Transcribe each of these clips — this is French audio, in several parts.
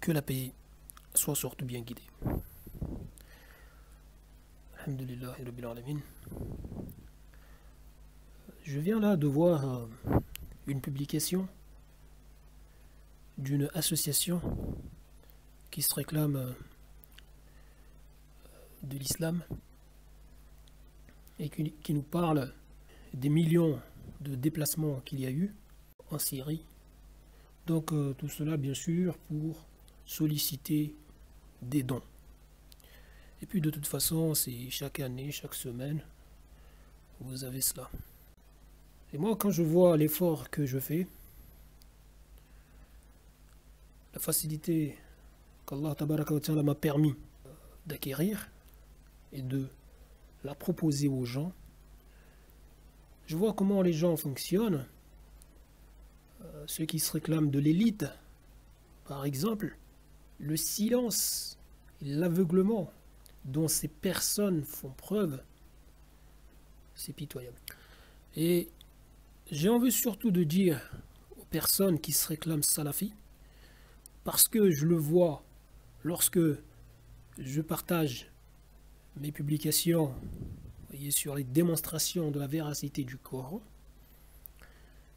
Que la paix soit surtout bien guidée. Alhamdulillahi Rabbil Alamin. Je viens là de voir une publication d'une association qui se réclame de l'islam et qui nous parle des millions de déplacements qu'il y a eu en Syrie. Donc tout cela bien sûr pour solliciter des dons. Et puis de toute façon, c'est chaque année, chaque semaine, vous avez cela. Et moi, quand je vois l'effort que je fais, la facilité qu'Allah Tabaraka wa Ta'ala m'a permis d'acquérir et de la proposer aux gens, je vois comment les gens fonctionnent. Ceux qui se réclament de l'élite, par exemple, le silence et l'aveuglement dont ces personnes font preuve, c'est pitoyable. Et j'ai envie surtout de dire aux personnes qui se réclament salafis, parce que je le vois lorsque je partage mes publications, voyez, sur les démonstrations de la véracité du Coran,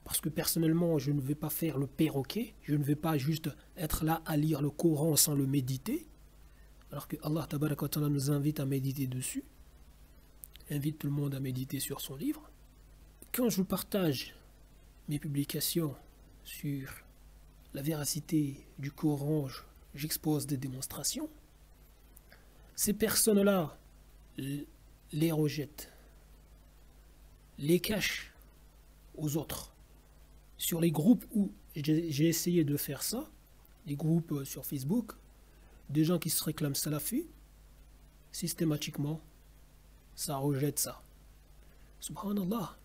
parce que personnellement, je ne vais pas faire le perroquet, je ne vais pas juste être là à lire le Coran sans le méditer, alors que Allah Tabaraka wa Ta'ala nous invite à méditer dessus, invite tout le monde à méditer sur son livre. Quand je partage mes publications sur la véracité du Coran, j'expose des démonstrations, ces personnes-là les rejettent, les cachent aux autres. Sur les groupes où j'ai essayé de faire ça, les groupes sur Facebook, des gens qui se réclament salafis, systématiquement, ça rejette ça. Subhanallah,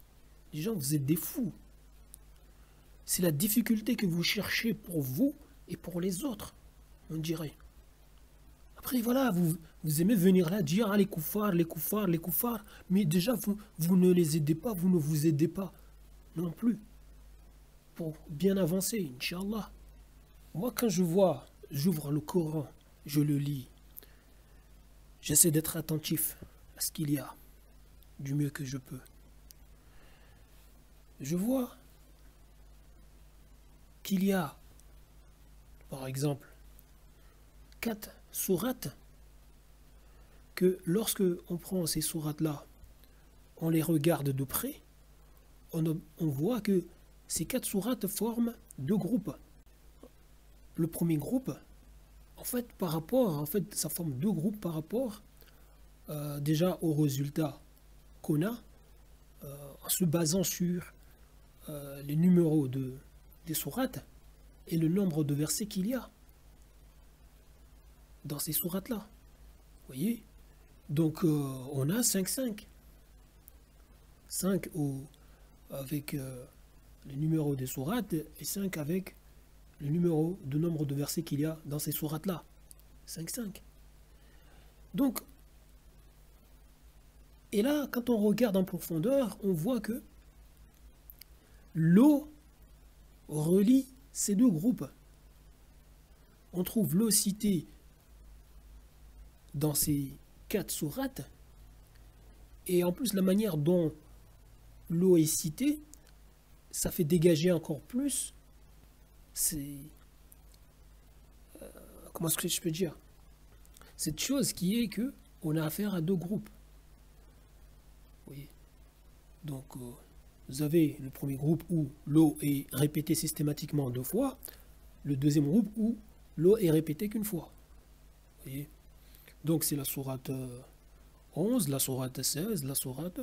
les gens, vous êtes des fous. C'est la difficulté que vous cherchez pour vous et pour les autres, on dirait. Après, voilà, vous aimez venir là dire, ah, les koufars, les koufars, les koufars, mais déjà, vous ne les aidez pas, vous ne vous aidez pas non plus. Pour bien avancer, Inch'Allah. Moi, quand j'ouvre le Coran, je le lis, j'essaie d'être attentif à ce qu'il y a, du mieux que je peux. Je vois qu'il y a, par exemple, 4 sourates que lorsque on prend ces sourates-là, on les regarde de près, on voit que ces 4 sourates forment 2 groupes. Le premier groupe, en fait, ça forme 2 groupes par rapport déjà aux résultats qu'on a en se basant sur les numéros des sourates et le nombre de versets qu'il y a dans ces sourates-là. Vous voyez? Donc, on a 5 avec le numéro des sourates et 5 avec le nombre de versets qu'il y a dans ces sourates-là. 5. Donc, et là, quand on regarde en profondeur, on voit que l'eau relie ces 2 groupes. On trouve l'eau citée dans ces 4 sourates, et en plus la manière dont l'eau est citée, ça fait dégager encore plus comment est-ce que je peux dire, cette chose qui est que on a affaire à 2 groupes. Vous voyez? Donc vous avez le premier groupe où l'eau est répétée systématiquement 2 fois, le deuxième groupe où l'eau est répétée qu'une fois. Vous voyez? Donc c'est la sourate 11, la sourate 16, la sourate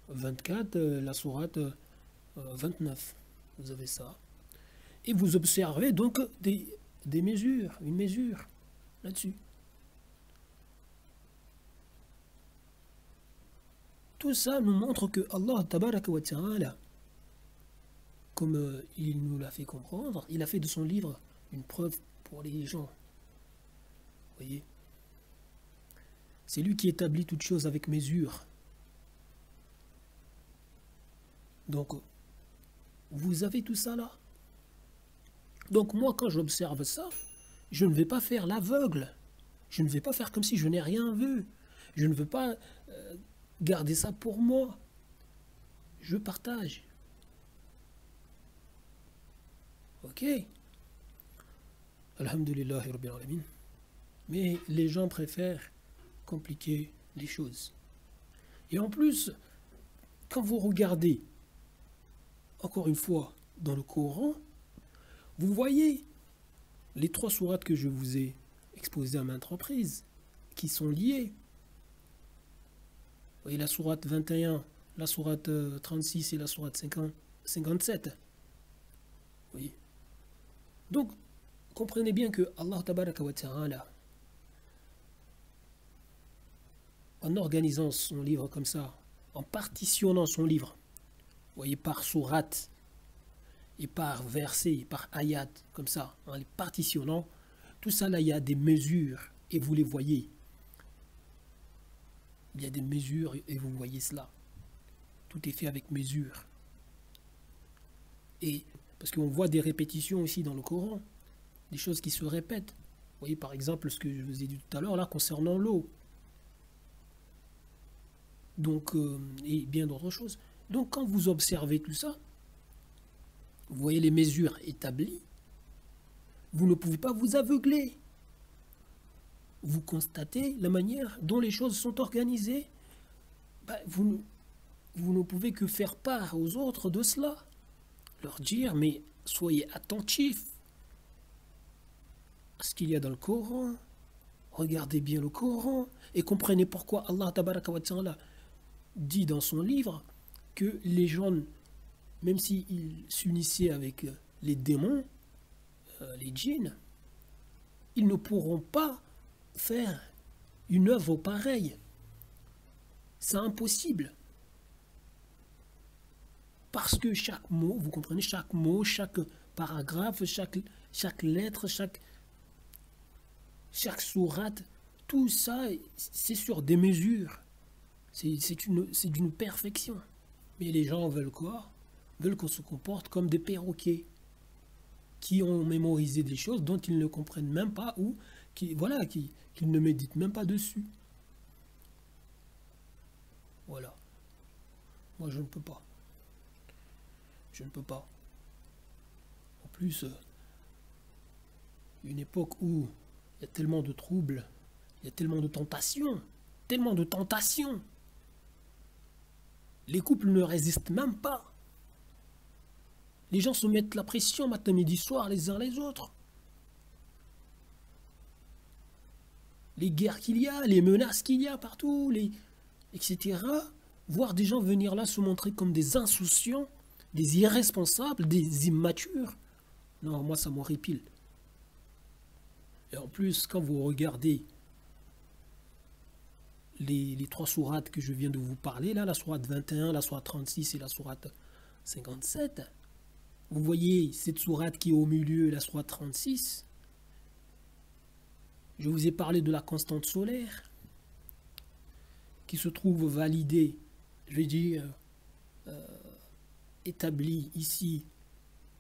24, la sourate 29. Vous avez ça. Et vous observez donc une mesure là-dessus. Tout ça nous montre que Allah Tabaraka wa Ta'ala, comme il nous l'a fait comprendre, il a fait de son livre une preuve pour les gens. Vous voyez? C'est lui qui établit toutes choses avec mesure. Donc, vous avez tout ça là. Donc moi, quand j'observe ça, Je ne vais pas faire l'aveugle. Je ne vais pas faire comme si je n'ai rien vu. Je ne veux pas garder ça pour moi. Je partage. Ok. Alhamdulillahi Rabbil Alamin. Mais les gens préfèrent compliquer les choses. Et en plus, quand vous regardez, encore une fois, dans le Coran, vous voyez les 3 sourates que je vous ai exposées à maintes reprises, qui sont liées. Vous voyez la sourate 21, la sourate 36 et la sourate 57. Oui. Donc, comprenez bien que Allah Tabaraka wa Ta'ala, en organisant son livre comme ça, en partitionnant son livre, vous voyez, par sourate, et par verset, et par ayat, comme ça, en les partitionnant, tout ça là, il y a des mesures, et vous les voyez. Il y a des mesures, et vous voyez cela. Tout est fait avec mesure. Et parce qu'on voit des répétitions aussi dans le Coran, des choses qui se répètent. Vous voyez par exemple ce que je vous ai dit tout à l'heure là concernant l'eau. Donc, et bien d'autres choses. Donc quand vous observez tout ça, vous voyez les mesures établies, vous ne pouvez pas vous aveugler. Vous constatez la manière dont les choses sont organisées. Vous ne pouvez que faire part aux autres de cela. Leur dire, mais soyez attentifs à ce qu'il y a dans le Coran. Regardez bien le Coran et comprenez pourquoi Allah Tabaraka wa Ta'ala dit dans son livre que les gens, même s'ils s'unissaient avec les démons, les djinns, ils ne pourront pas faire une œuvre pareille. C'est impossible. Parce que chaque mot, vous comprenez, chaque mot, chaque paragraphe, chaque lettre, chaque sourate, tout ça, c'est sur des mesures. C'est d'une perfection. Mais les gens veulent quoi? Veulent qu'on se comporte comme des perroquets qui ont mémorisé des choses dont ils ne comprennent même pas ou qu'ils ne méditent même pas dessus. Voilà. Moi, je ne peux pas. Je ne peux pas. En plus, une époque où il y a tellement de troubles, il y a tellement de tentations, tellement de tentations. Les couples ne résistent même pas. Les gens se mettent la pression matin, midi, soir, les uns les autres. Les guerres qu'il y a, les menaces qu'il y a partout, etc. Voir des gens venir là se montrer comme des insouciants, des irresponsables, des immatures. Non, moi ça m'horripile. Et en plus, quand vous regardez les 3 sourates que je viens de vous parler, là, la sourate 21, la sourate 36 et la sourate 57, vous voyez cette sourate qui est au milieu, la sourate 36. Je vous ai parlé de la constante solaire qui se trouve validée, je vais dire, établie ici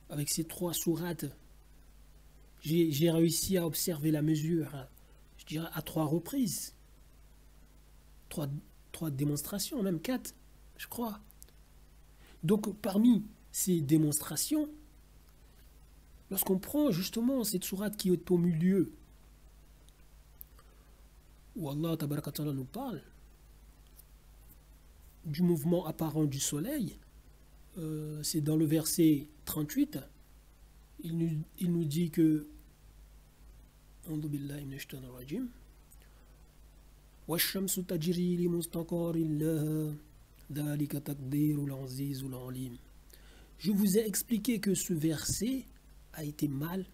avec ces 3 sourates. J'ai réussi à observer la mesure, je dirais, à 3 reprises. 3 démonstrations, même 4, je crois. Donc, parmi ces démonstrations, lorsqu'on prend justement cette sourate qui est au milieu, où Allah Tabaraka Ta'ala nous parle du mouvement apparent du soleil, c'est dans le verset 38, il nous dit que وَالشَّمْسُ تَجْرِي لِمُسْتَقَرٍ لَهَا ذَلِكَ تَقْدِيرُ الْعَزِيزُ الْعَلِيمُ. Je vous ai expliqué que ce verset a été mal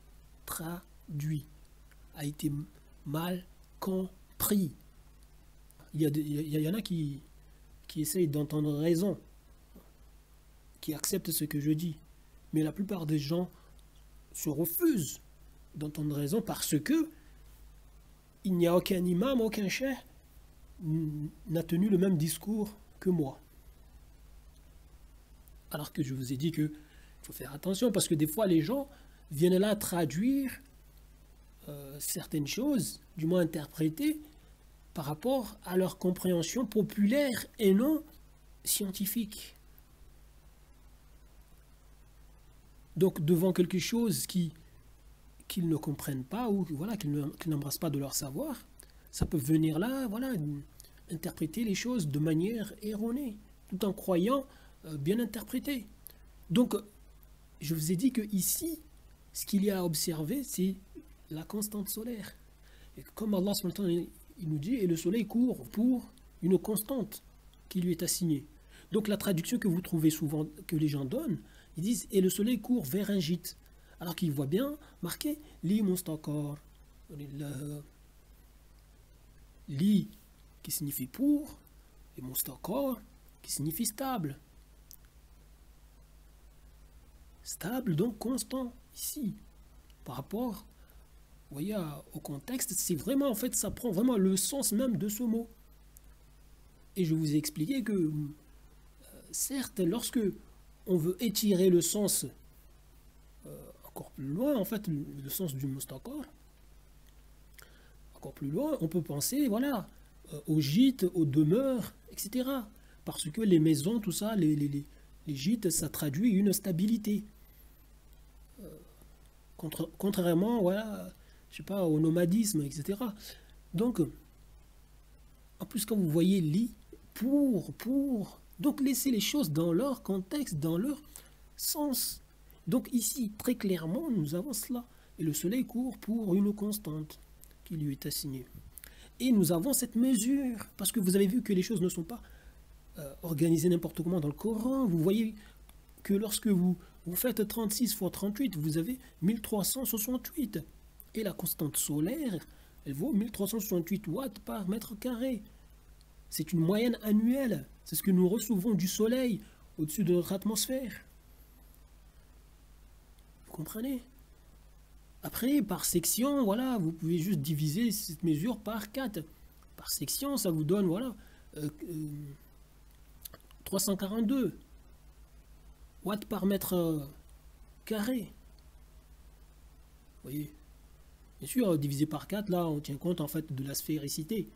traduit, a été mal compris. Il y en a qui essayent d'entendre raison, qui acceptent ce que je dis. Mais la plupart des gens se refusent d'entendre raison parce que il n'y a aucun imam, aucun cheikh n'a tenu le même discours que moi. Alors que je vous ai dit que il faut faire attention parce que des fois les gens viennent là traduire certaines choses, du moins interprétées, par rapport à leur compréhension populaire et non scientifique. Donc devant quelque chose qu'ils ne comprennent pas ou voilà, qu'ils n'embrassent pas de leur savoir, ça peut venir là, voilà, interpréter les choses de manière erronée, tout en croyant bien interpréter. Donc, je vous ai dit que ici, ce qu'il y a à observer, c'est la constante solaire. Et comme Allah il nous dit, et le soleil court pour une constante qui lui est assignée. Donc la traduction que vous trouvez souvent, que les gens donnent, ils disent, et le soleil court vers un gîte. Alors qu'ils voient bien marqué, li mustaqar. Li qui signifie pour, et mustaqar qui signifie stable. Stable, donc constant, ici, par rapport, vous voyez, au contexte, c'est vraiment, en fait, ça prend vraiment le sens même de ce mot. Et je vous ai expliqué que, certes, lorsque on veut étirer le sens encore plus loin, en fait, le sens du mustaqar, encore plus loin, on peut penser, voilà, aux gîtes, aux demeures, etc. Parce que les maisons, tout ça, les gîtes, ça traduit une stabilité. Contrairement, voilà, je sais pas, au nomadisme, etc. Donc, en plus, quand vous voyez lit, donc laissez les choses dans leur contexte, dans leur sens. Donc ici, très clairement, nous avons cela. Et le soleil court pour une constante qui lui est assignée. Et nous avons cette mesure, parce que vous avez vu que les choses ne sont pas organisées n'importe comment dans le Coran. Vous voyez que lorsque vous faites 36 fois 38, vous avez 1368. Et la constante solaire, elle vaut 1368 watts par mètre carré. C'est une moyenne annuelle. C'est ce que nous recevons du soleil au-dessus de notre atmosphère. Vous comprenez? Après, par section, voilà, vous pouvez juste diviser cette mesure par 4. Par section, ça vous donne, voilà, 342 watts par mètre carré. Vous voyez? Bien sûr, divisé par 4, là, on tient compte, en fait, de la sphéricité.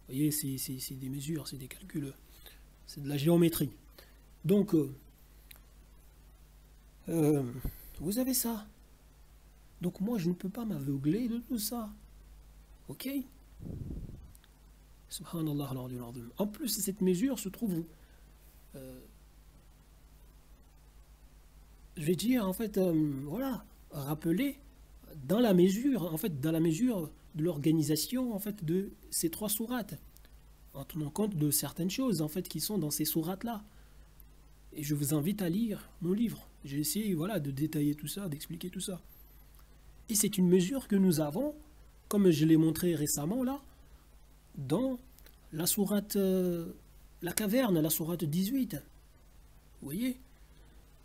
Vous voyez, c'est des mesures, c'est des calculs, c'est de la géométrie. Donc, vous avez ça. Donc moi, je ne peux pas m'aveugler de tout ça. Ok? Subhanallah al-Azim. En plus, cette mesure se trouve, je vais dire, en fait, voilà, rappelée dans la mesure, en fait, dans la mesure de l'organisation, en fait, de ces 3 sourates, en tenant compte de certaines choses, en fait, qui sont dans ces sourates-là. Et je vous invite à lire mon livre. J'ai essayé, voilà, de détailler tout ça, d'expliquer tout ça. Et c'est une mesure que nous avons, comme je l'ai montré récemment là, dans la sourate, la caverne, la sourate 18. Vous voyez,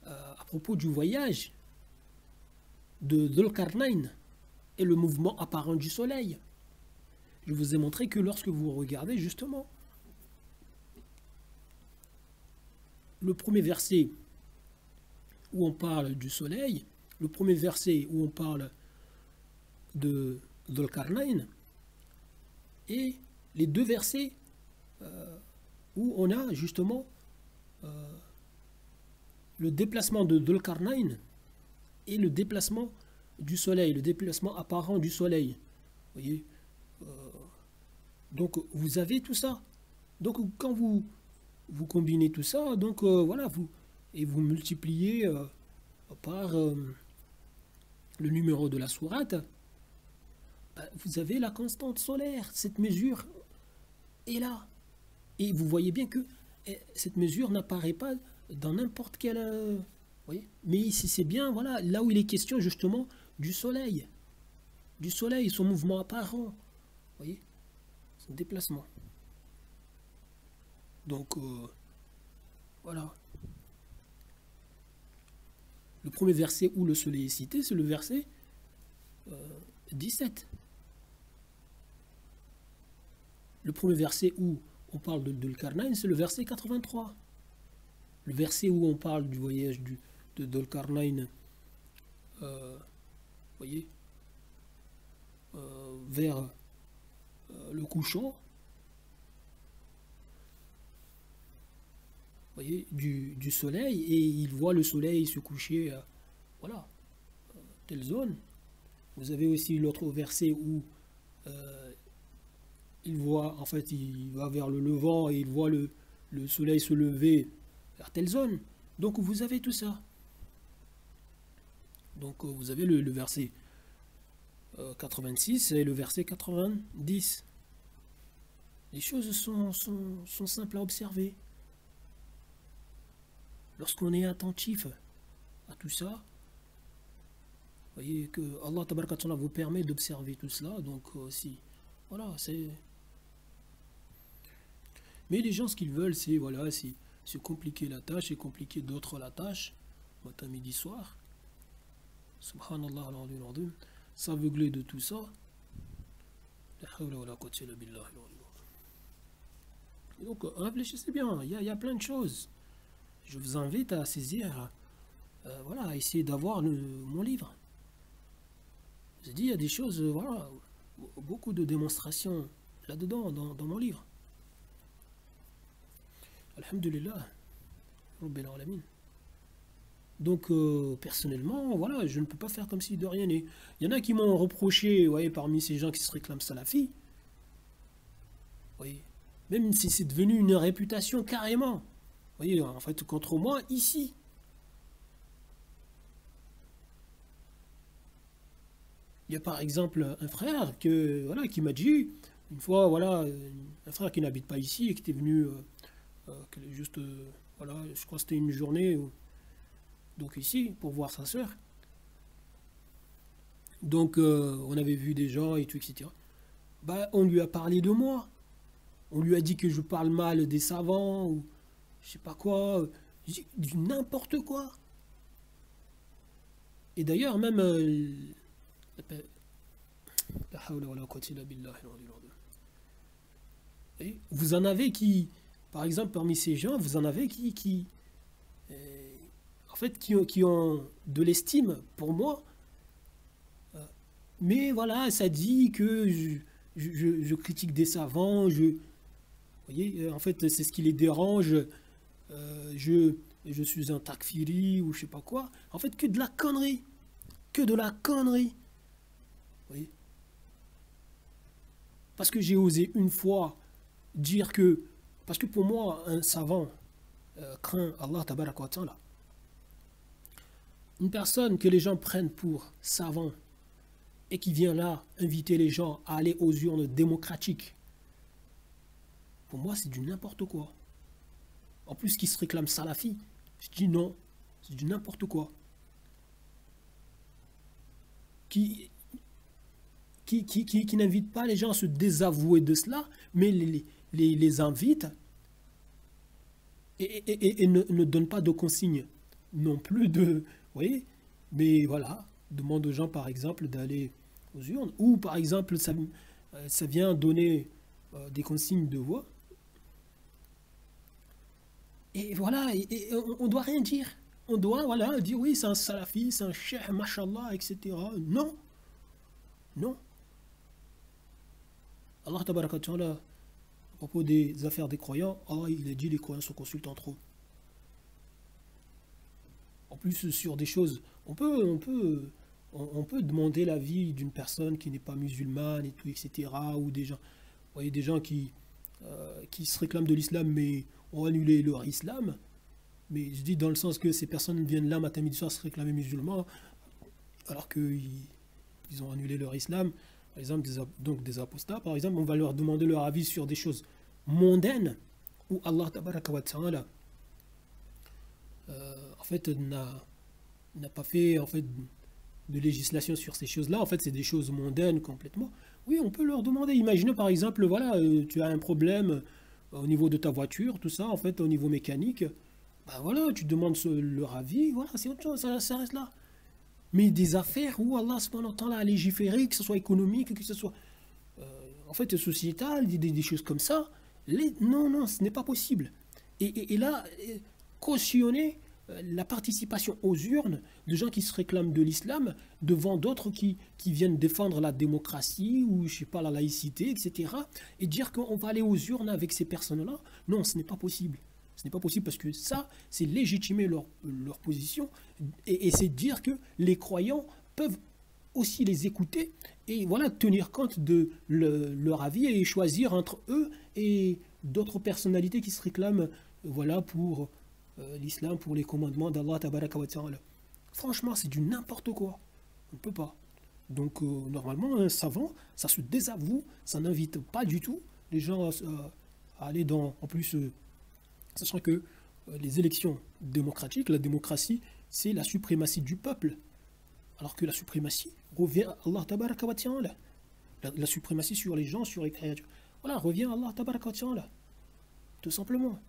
à propos du voyage de Dhul-Qarnayn et le mouvement apparent du soleil. Je vous ai montré que lorsque vous regardez justement le premier verset où on parle du soleil, le premier verset où on parle de Dhul-Qarnayn et les 2 versets où on a justement le déplacement de Dhul-Qarnayn et le déplacement du soleil, le déplacement apparent du soleil. Vous voyez, donc vous avez tout ça. Donc quand vous combinez tout ça, donc voilà, vous multipliez par le numéro de la sourate, vous avez la constante solaire. Cette mesure est là. Et vous voyez bien que cette mesure n'apparaît pas dans n'importe quel... voyez, mais ici c'est bien, voilà, là où il est question justement du soleil. Du soleil, son mouvement apparent. Vous voyez, son déplacement. Donc, voilà. Le premier verset où le soleil est cité, c'est le verset 17. Le premier verset où on parle de Dhul-Qarnayn, c'est le verset 83. Le verset où on parle du voyage de Dhul-Qarnayn, voyez, vers le couchant, voyez, du soleil, et il voit le soleil se coucher, voilà, telle zone. Vous avez aussi l'autre verset où il voit, en fait, il va vers le levant et il voit le soleil se lever vers telle zone. Donc vous avez tout ça. Donc vous avez le verset 86 et le verset 90. Les choses sont simples à observer. Lorsqu'on est attentif à tout ça, vous voyez que Allah Tabaraka wa Ta'ala vous permet d'observer tout cela. Donc si, voilà, c'est... Mais les gens, ce qu'ils veulent, c'est voilà, c'est compliquer la tâche et compliquer d'autres la tâche, matin, midi, soir. Subhanallah, s'aveugler de tout ça. Donc réfléchissez bien, il y a plein de choses. Je vous invite à saisir, voilà, à essayer d'avoir mon livre. Je dis, il y a des choses, voilà, beaucoup de démonstrations là-dedans, dans mon livre. Alhamdulillah, Rabbil Alamin. Donc, personnellement, voilà, je ne peux pas faire comme si de rien n'est. Il y en a qui m'ont reproché, vous voyez, parmi ces gens qui se réclament salafis, vous voyez, même si c'est devenu une réputation carrément, vous voyez, en fait, contre moi, ici. Il y a par exemple un frère voilà, qui m'a dit, une fois, voilà, un frère qui n'habite pas ici et qui était venu, juste, voilà, je crois que c'était une journée, donc ici, pour voir sa sœur. Donc, on avait vu des gens et tout, etc. Bah, on lui a parlé de moi. On lui a dit que je parle mal des savants, ou je sais pas quoi, du n'importe quoi. Et d'ailleurs, même... et vous en avez qui, par exemple, parmi ces gens, vous en avez en fait, qui ont de l'estime pour moi, mais voilà, ça dit que je critique des savants, vous voyez, en fait, c'est ce qui les dérange, je suis un takfiri ou je sais pas quoi, en fait, que de la connerie, vous voyez. Parce que j'ai osé une fois dire que, parce que pour moi, un savant craint Allah Tabaraka wa Ta'ala. Une personne que les gens prennent pour savant et qui vient là inviter les gens à aller aux urnes démocratiques, pour moi, c'est du n'importe quoi. En plus, qui se réclame salafi, je dis non, c'est du n'importe quoi. Qui n'invite pas les gens à se désavouer de cela, mais les invite et ne donne pas de consignes non plus de... Vous voyez, mais voilà, demande aux gens par exemple d'aller aux urnes, ou par exemple ça vient donner des consignes de voix, et voilà, et on ne doit rien dire. On doit voilà, dire oui, c'est un salafi, c'est un cheikh, mashallah, etc. Non, non. Allah tabaraka wa ta'ala, à propos des affaires des croyants, Allah il a dit les croyants se consultent entre eux. En plus, sur des choses, on peut demander l'avis d'une personne qui n'est pas musulmane et tout, etc. Ou des gens, vous voyez, des gens qui se réclament de l'islam mais ont annulé leur islam. Mais je dis dans le sens que ces personnes viennent là matin midi soir se réclamer musulmans alors qu'ils ont annulé leur islam. Par exemple, donc des apostats, par exemple, on va leur demander leur avis sur des choses mondaines où Allah tabaraka wa ta'ala en fait n'a pas fait en fait de législation sur ces choses-là. En fait, c'est des choses mondaines complètement. Oui, on peut leur demander. Imaginez par exemple, voilà, tu as un problème au niveau de ta voiture, tout ça, en fait, au niveau mécanique. Ben voilà, tu demandes leur avis, voilà, c'est autre chose, ça reste là. Mais des affaires où Allah subhanahu wa ta'ala a légiféré, que ce soit économique, que ce soit en fait sociétal, des choses comme ça, non, ce n'est pas possible. Et là, cautionner la participation aux urnes de gens qui se réclament de l'islam devant d'autres qui viennent défendre la démocratie ou, je sais pas, la laïcité, etc. Et dire qu'on va aller aux urnes avec ces personnes-là, non, ce n'est pas possible. Ce n'est pas possible parce que ça, c'est légitimer leur position et c'est dire que les croyants peuvent aussi les écouter et voilà, tenir compte de leur avis et choisir entre eux et d'autres personnalités qui se réclament voilà, pour l'islam, pour les commandements d'Allah tabaraka wa ta'ala. Franchement, c'est du n'importe quoi. On ne peut pas. Donc, normalement, un savant, ça se désavoue, ça n'invite pas du tout les gens à aller dans. En plus, sachant que les élections démocratiques, la démocratie, c'est la suprématie du peuple. Alors que la suprématie revient à Allah tabaraka wa ta'ala. La suprématie sur les gens, sur les créatures. Voilà, revient à Allah tabaraka wa ta'ala. Tout simplement.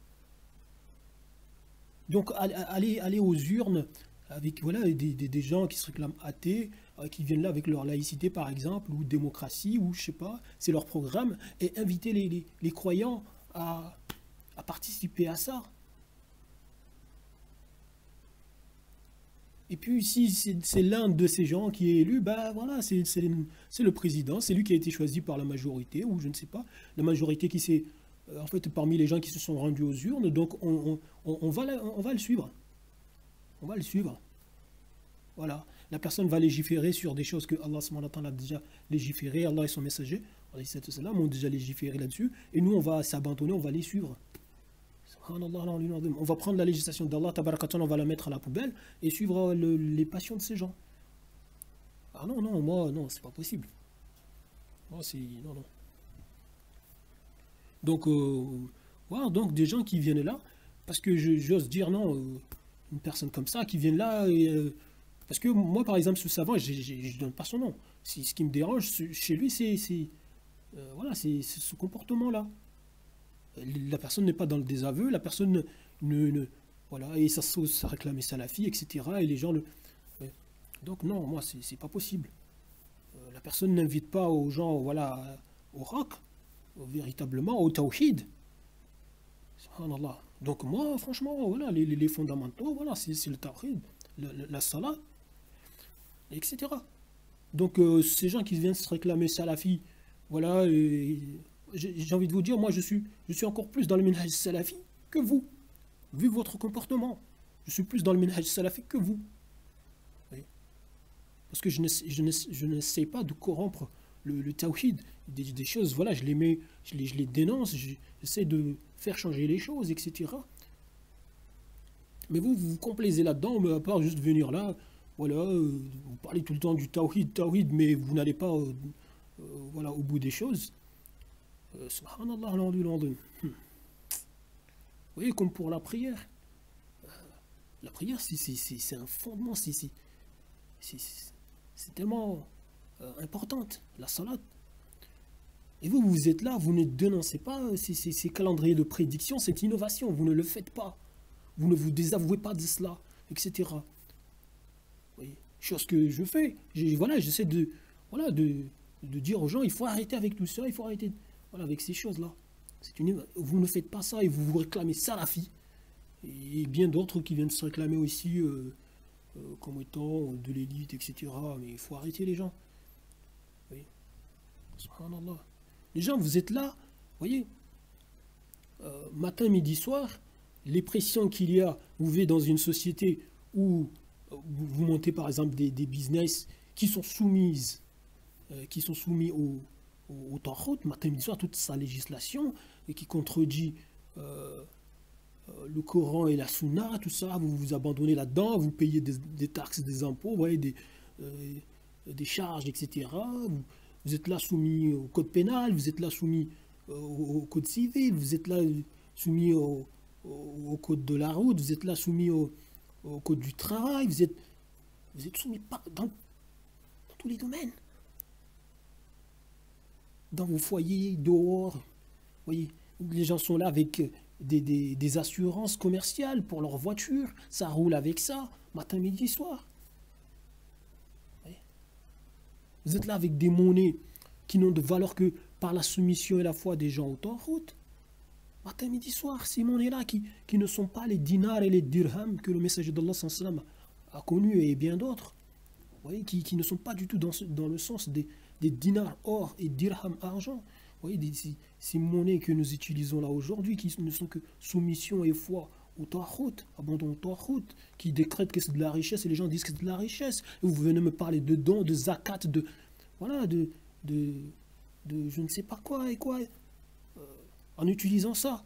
Donc, aller aux urnes avec voilà, des gens qui se réclament athées, qui viennent là avec leur laïcité par exemple, ou démocratie, ou je sais pas, c'est leur programme, et inviter les croyants à participer à ça. Et puis si c'est l'un de ces gens qui est élu, bah voilà, c'est le président, c'est lui qui a été choisi par la majorité, ou je ne sais pas, la majorité qui s'est, en fait, parmi les gens qui se sont rendus aux urnes, donc on va le suivre. On va le suivre. Voilà. La personne va légiférer sur des choses que Allah subhanahu wa ta'ala a déjà légiféré, Allah et son messager, ont déjà légiféré là-dessus, et nous on va s'abandonner, on va les suivre. On va prendre la législation d'Allah, on va la mettre à la poubelle et suivre les passions de ces gens. Ah non, non, moi, non, c'est pas possible. Moi, c'est. Non, non. Donc, voilà, donc des gens qui viennent là, parce que j'ose dire, non, une personne comme ça qui vient là, parce que moi, par exemple, ce savant, je ne donne pas son nom. Ce qui me dérange chez lui, c'est voilà, c'est ce comportement-là. La personne n'est pas dans le désaveu, la personne voilà, et ça réclame salafi, etc. Et les gens le. Donc non, moi c'est pas possible. La personne n'invite pas aux gens, voilà, au haqq, véritablement au tawhid. Subhanallah. Donc moi, franchement, voilà, les fondamentaux, voilà, c'est le tawhid, la salat, etc. Donc ces gens qui viennent se réclamer salafi, voilà, j'ai envie de vous dire, moi je suis encore plus dans le minhaj salafi que vous, vu votre comportement. Je suis plus dans le minhaj salafi que vous. Oui. Parce que je n'essaie pas de corrompre le tawhid. Des choses, voilà, je les mets, je les dénonce, j'essaie de faire changer les choses, etc. Mais vous complaisez là-dedans, mais à part juste venir là, voilà, vous parlez tout le temps du tawhid, mais vous n'allez pas voilà, au bout des choses. Subhanallah, Vous voyez, comme pour la prière. La prière, c'est un fondement, c'est tellement importante, la salat. Et vous êtes là, vous ne dénoncez pas ces calendriers de prédiction, cette innovation, vous ne le faites pas. Vous ne vous désavouez pas de cela, etc. Oui. Chose que je fais. Voilà, j'essaie voilà, de dire aux gens, il faut arrêter avec tout ça, il faut arrêter voilà, avec ces choses-là. Vous ne faites pas ça et vous vous réclamez salafi. Et bien d'autres qui viennent se réclamer aussi comme étant de l'élite, etc. Mais il faut arrêter les gens. Oui. Subhanallah. Les gens, vous êtes là, voyez, matin, midi, soir, les pressions qu'il y a, vous vivez dans une société où vous montez par exemple des business qui sont soumis au Taghut, matin, midi, soir, toute sa législation, et qui contredit le Coran et la Sunna, tout ça, vous vous abandonnez là-dedans, vous payez des taxes, des impôts, vous voyez, des charges, etc. Vous êtes là soumis au code pénal, vous êtes là soumis au code civil, vous êtes là soumis au code de la route, vous êtes là soumis au code du travail, vous êtes soumis dans tous les domaines. Dans vos foyers, dehors, vous voyez, les gens sont là avec des assurances commerciales pour leur voiture, ça roule avec ça, matin, midi, soir. Vous êtes là avec des monnaies qui n'ont de valeur que par la soumission et la foi des gens au Taghut. Matin, midi, soir, ces monnaies-là qui ne sont pas les dinars et les dirhams que le messager d'Allah a connus et bien d'autres. Vous voyez, qui ne sont pas du tout dans le sens des dinars or et dirhams argent. Vous voyez, ces monnaies que nous utilisons là aujourd'hui, qui ne sont que soumission et foi au Tahout, abandon au Tahout, qui décrète que c'est de la richesse et les gens disent que c'est de la richesse. Et vous venez me parler de dons, de zakat, voilà, de je ne sais pas quoi et quoi, en utilisant ça.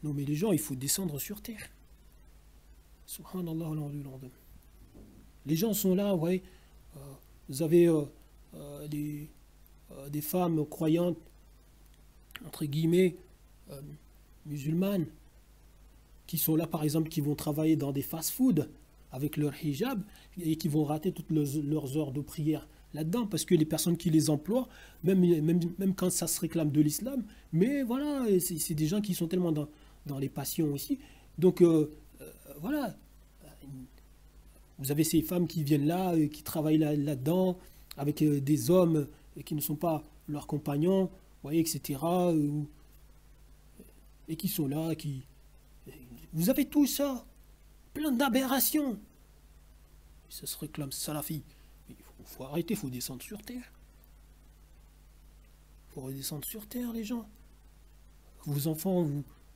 Non mais les gens, il faut descendre sur terre. Subhanallah. Les gens sont là, vous voyez, vous avez des femmes croyantes, entre guillemets, musulmanes, qui sont là par exemple, qui vont travailler dans des fast-food avec leur hijab et qui vont rater toutes leurs heures de prière là-dedans, parce que les personnes qui les emploient, même quand ça se réclame de l'islam, mais voilà, c'est des gens qui sont tellement dans les passions aussi. Donc voilà, vous avez ces femmes qui viennent là, qui travaillent là-dedans, avec des hommes qui ne sont pas leurs compagnons, vous voyez, etc. Et qui sont là, vous avez tout ça, plein d'aberrations. Ça se réclame salafi. Il faut arrêter, il faut descendre sur terre. Il faut redescendre sur terre, les gens. Vos enfants,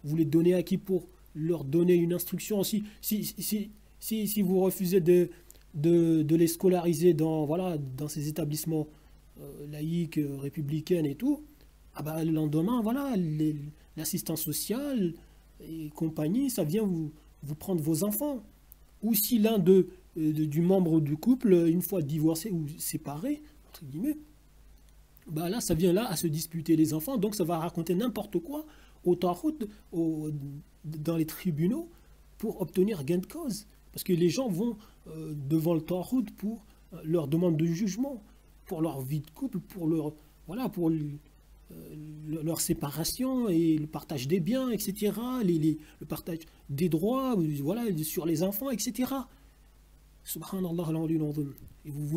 vous les donnez à qui pour leur donner une instruction? Si vous refusez de les scolariser dans ces établissements laïques, républicains et tout, ah bah, le lendemain, voilà, l'assistance sociale et compagnie, ça vient vous prendre vos enfants. Ou si l'un du membre du couple, une fois divorcé ou séparé, entre guillemets, bah là, ça vient là à se disputer les enfants, donc ça va raconter n'importe quoi au Tahout, dans les tribunaux, pour obtenir gain de cause. Parce que les gens vont devant le Tahout pour leur demande de jugement, pour leur vie de couple, pour leur séparation et le partage des biens, etc., le partage des droits, voilà, sur les enfants, etc. Subhanallah, et vous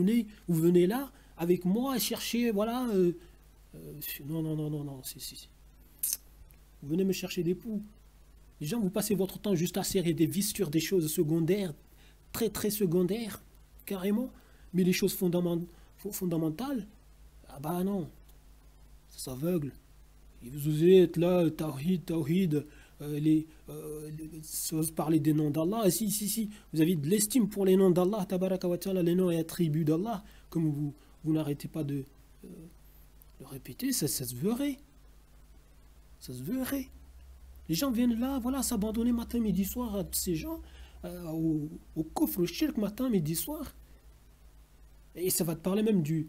venez là avec moi chercher, voilà, non, vous venez me chercher des poux. Les gens, vous passez votre temps juste à serrer des vis sur des choses secondaires, très très secondaires, carrément, mais les choses fondamentales, ah bah non, ça s'aveugle. Et vous êtes là, tawhid, parler des noms d'Allah. Si, vous avez de l'estime pour les noms d'Allah, tabaraka wa ta'ala, les noms et attributs d'Allah, comme vous n'arrêtez pas de le répéter, ça se verrait. Ça se verrait. Les gens viennent là, voilà, s'abandonner matin, midi, soir à ces gens, au coffre, au shirk, matin, midi, soir. Et ça va te parler même de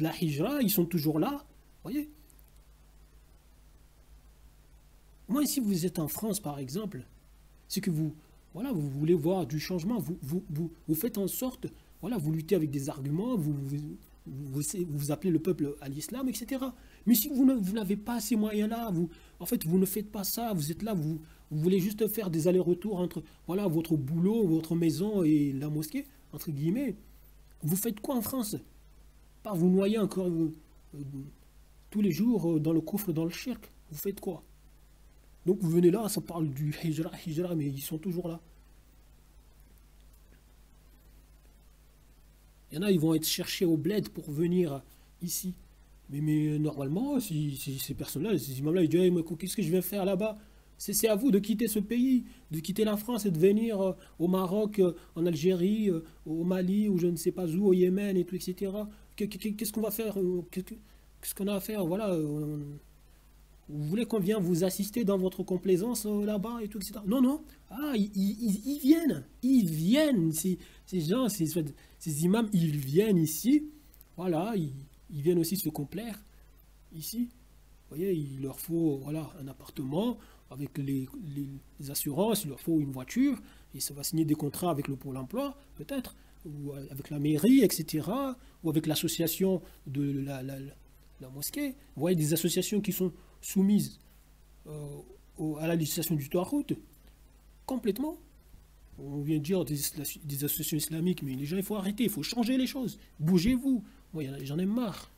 la hijra, ils sont toujours là, voyez. Moi, si vous êtes en France, par exemple, c'est que vous voulez voir du changement, vous faites en sorte, voilà, vous luttez avec des arguments, vous appelez le peuple à l'islam, etc. Mais si vous n'avez pas ces moyens-là, vous ne faites pas ça, vous êtes là, vous voulez juste faire des allers-retours entre, voilà, votre boulot, votre maison et la mosquée, entre guillemets, vous faites quoi en France? Pas vous noyer encore tous les jours dans le coffre, dans le shirk, vous faites quoi? Donc vous venez là, ça parle du hijra, mais ils sont toujours là. Il y en a, ils vont être cherchés au bled pour venir ici. Mais normalement, si ces personnes-là, ces imams-là, ils disent hey, qu'est-ce que je vais faire là-bas? C'est à vous de quitter ce pays, de quitter la France et de venir au Maroc, en Algérie, au Mali, ou je ne sais pas où, au Yémen, et tout, etc. Qu'est-ce qu'on va faire? Qu'est-ce qu'on a à faire? Voilà. Vous voulez qu'on vienne vous assister dans votre complaisance là-bas et tout, etc. Non. Ah, ils viennent. Ces gens, ces imams, ils viennent ici. Voilà, ils viennent aussi se complaire ici. Vous voyez, il leur faut voilà, un appartement avec les assurances, il leur faut une voiture, et ça va signer des contrats avec le Pôle emploi, peut-être, ou avec la mairie, etc., ou avec l'association de la mosquée. Vous voyez, des associations qui sont soumises à la législation du Tahout, complètement. On vient de dire des associations islamiques, mais les gens, il faut arrêter, il faut changer les choses. Bougez-vous. Moi, j'en ai marre.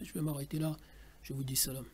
Je vais m'arrêter là. Je vous dis salam.